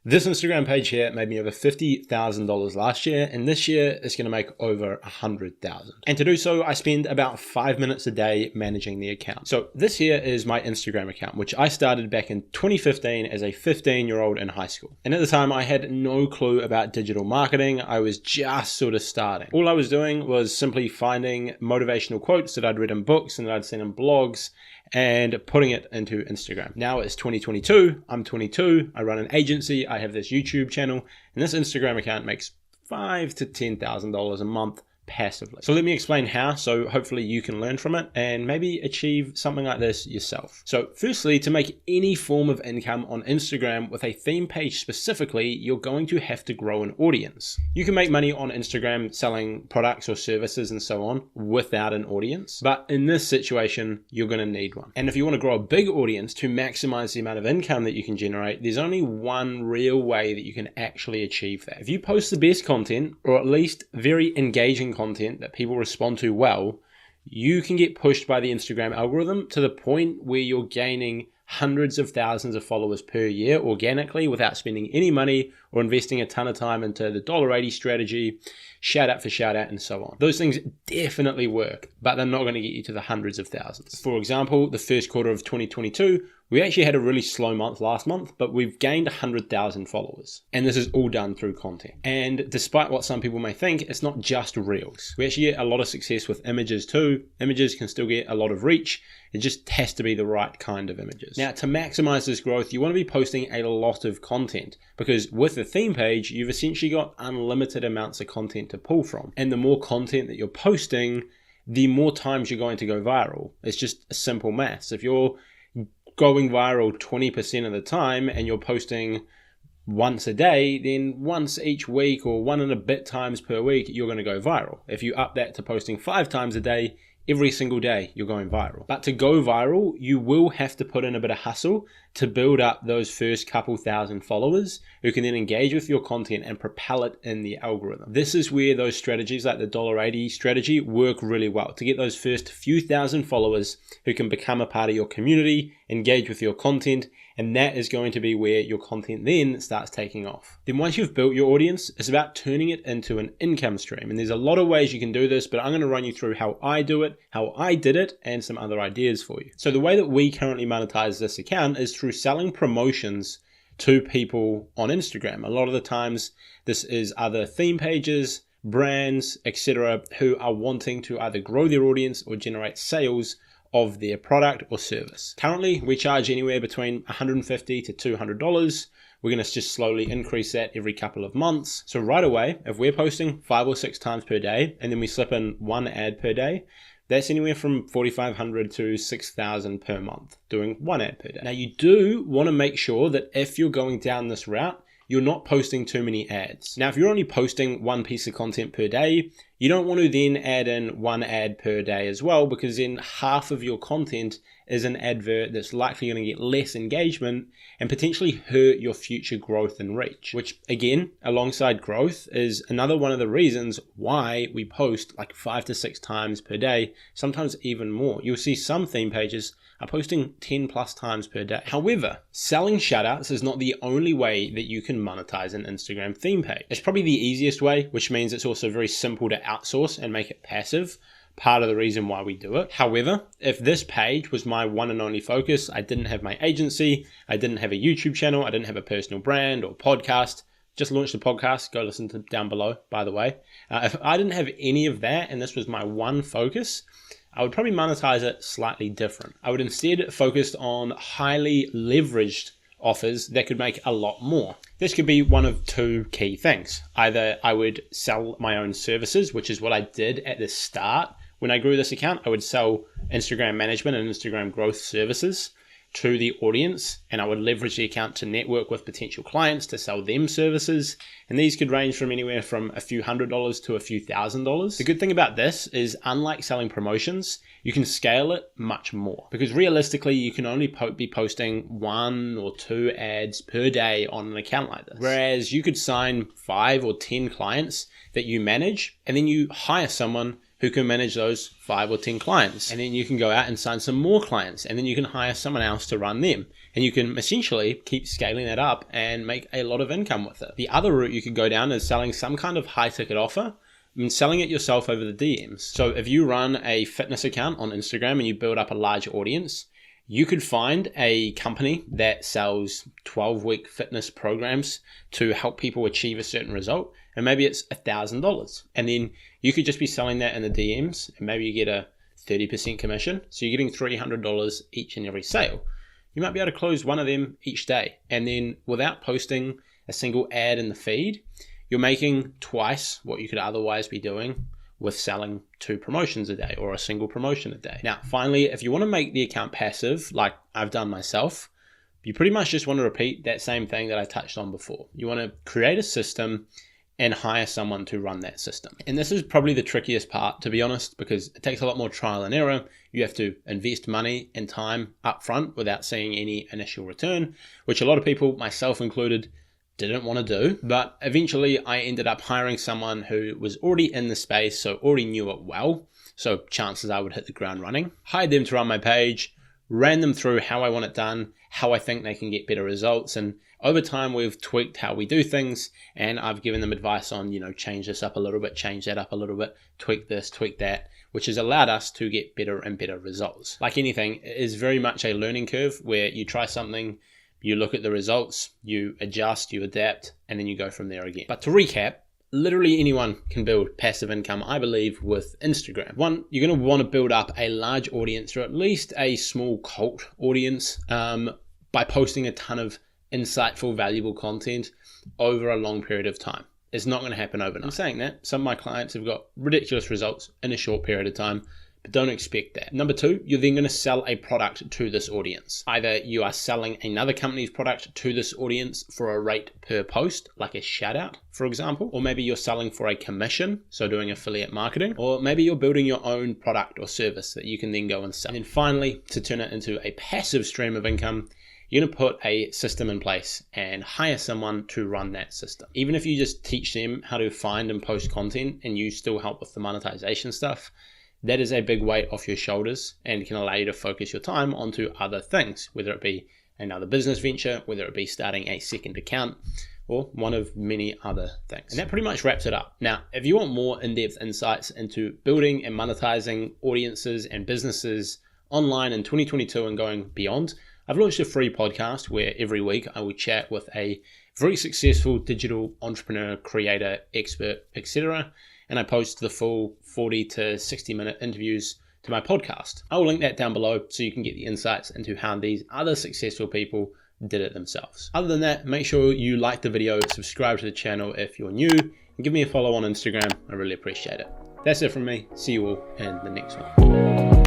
This Instagram page here made me over $50,000 last year, and this year it's going to make over $100,000. And to do so, I spend about 5 minutes a day managing the account. So this here is my Instagram account, which I started back in 2015 as a 15-year-old in high school. And at the time, I had no clue about digital marketing. I was just sort of starting. All I was doing was simply finding motivational quotes that I'd read in books and that I'd seen in blogs, and putting it into Instagram. Now it's 2022, I'm 22, I run an agency, I have this YouTube channel, and this Instagram account makes $5,000 to $10,000 a month passively. So let me explain how, so hopefully you can learn from it and maybe achieve something like this yourself. So firstly, to make any form of income on Instagram with a theme page specifically, you're going to have to grow an audience. You can make money on Instagram selling products or services and so on without an audience, but in this situation, you're going to need one. And if you want to grow a big audience to maximize the amount of income that you can generate, there's only one real way that you can actually achieve that. If you post the best content, or at least very engaging content that people respond to well, you can get pushed by the Instagram algorithm to the point where you're gaining hundreds of thousands of followers per year organically without spending any money or investing a ton of time into the $1.80 strategy, shout out for shout out, and so on. Those things definitely work, but they're not going to get you to the hundreds of thousands. For example, the first quarter of 2022, we actually had a really slow month last month, but we've gained 100,000 followers. And this is all done through content. And despite what some people may think, it's not just reels. We actually get a lot of success with images too. Images can still get a lot of reach. It just has to be the right kind of images. Now, to maximize this growth, you want to be posting a lot of content, because with the theme page, you've essentially got unlimited amounts of content to pull from. And the more content that you're posting, the more times you're going to go viral. It's just a simple maths. If you're going viral 20% of the time and you're posting once a day, then once each week or one and a bit times per week, you're going to go viral. If you up that to posting 5 times a day, every single day you're going viral. But to go viral, you will have to put in a bit of hustle to build up those first couple thousand followers who can then engage with your content and propel it in the algorithm. This is where those strategies like the $1.80 strategy work really well, to get those first few thousand followers who can become a part of your community, engage with your content, and that is going to be where your content then starts taking off. Then once you've built your audience, it's about turning it into an income stream. And there's a lot of ways you can do this, but I'm going to run you through how I do it, how I did it, and some other ideas for you. So the way that we currently monetize this account is through selling promotions to people on Instagram. A lot of the times this is other theme pages, brands, etc., who are wanting to either grow their audience or generate sales of their product or service. Currently, we charge anywhere between $150 to $200. We're going to just slowly increase that every couple of months. So right away, if we're posting 5 or 6 times per day, and then we slip in one ad per day, that's anywhere from $4,500 to $6,000 per month, doing one ad per day. Now, you do want to make sure that if you're going down this route, you're not posting too many ads. Now, if you're only posting one piece of content per day, you don't want to then add in one ad per day as well, because then half of your content is an advert that's likely going to get less engagement and potentially hurt your future growth and reach, which again, alongside growth, is another one of the reasons why we post like 5 to 6 times per day, sometimes even more. You'll see some theme pages are posting 10 plus times per day. However, selling shoutouts is not the only way that you can monetize an Instagram theme page. It's probably the easiest way, which means it's also very simple to outsource and make it passive. Part of the reason why we do it. However, if this page was my one and only focus, I didn't have my agency, I didn't have a YouTube channel, I didn't have a personal brand or podcast, just launched a podcast, go listen to down below, by the way. If I didn't have any of that and this was my one focus, I would probably monetize it slightly different. I would instead focus on highly leveraged offers that could make a lot more. This could be one of 2 key things. Either I would sell my own services, which is what I did at the start. When I grew this account, I would sell Instagram management and Instagram growth services to the audience, and I would leverage the account to network with potential clients to sell them services. And these could range from anywhere from a few $100s to a few $1,000s. The good thing about this is, unlike selling promotions, you can scale it much more, because realistically, you can only be posting 1 or 2 ads per day on an account like this. Whereas you could sign 5 or 10 clients that you manage, and then you hire someone who can manage those 5 or 10 clients. And then you can go out and sign some more clients, and then you can hire someone else to run them. And you can essentially keep scaling that up and make a lot of income with it. The other route you could go down is selling some kind of high ticket offer and selling it yourself over the DMs. So if you run a fitness account on Instagram and you build up a large audience, you could find a company that sells 12-week fitness programs to help people achieve a certain result. And maybe it's $1,000. And then you could just be selling that in the DMs and maybe you get a 30% commission. So you're getting $300 each and every sale. You might be able to close one of them each day. And then without posting a single ad in the feed, you're making twice what you could otherwise be doing with selling 2 promotions a day or a single promotion a day. Now, finally, if you want to make the account passive, like I've done myself, you pretty much just want to repeat that same thing that I touched on before. You want to create a system and hire someone to run that system. And this is probably the trickiest part, to be honest, because it takes a lot more trial and error. You have to invest money and time up front without seeing any initial return, which a lot of people, myself included, didn't want to do. But eventually I ended up hiring someone who was already in the space, so already knew it well. So chances I would hit the ground running. Hired them to run my page, ran them through how I want it done, how I think they can get better results. And over time, we've tweaked how we do things. And I've given them advice on, change this up a little bit, change that up a little bit, tweak this, tweak that, which has allowed us to get better and better results. Like anything, it is very much a learning curve where you try something, you look at the results, you adjust, you adapt, and then you go from there again. But to recap, literally anyone can build passive income, I believe, with Instagram. One, you're going to want to build up a large audience or at least a small cult audience by posting a ton of insightful, valuable content over a long period of time. It's not going to happen overnight. I'm saying that some of my clients have got ridiculous results in a short period of time, but don't expect that. Number 2, you're then going to sell a product to this audience. Either you are selling another company's product to this audience for a rate per post, like a shout out, for example, or maybe you're selling for a commission, so doing affiliate marketing, or maybe you're building your own product or service that you can then go and sell. And then finally, to turn it into a passive stream of income, you're going to put a system in place and hire someone to run that system. Even if you just teach them how to find and post content and you still help with the monetization stuff, that is a big weight off your shoulders and can allow you to focus your time onto other things, whether it be another business venture, whether it be starting a second account, or one of many other things. And that pretty much wraps it up. Now, if you want more in-depth insights into building and monetizing audiences and businesses online in 2022 and going beyond, I've launched a free podcast where every week I will chat with a very successful digital entrepreneur, creator, expert, etc. And I post the full 40 to 60 minute interviews to my podcast. I will link that down below so you can get the insights into how these other successful people did it themselves. Other than that, make sure you like the video, subscribe to the channel if you're new, and give me a follow on Instagram. I really appreciate it. That's it from me. See you all in the next one.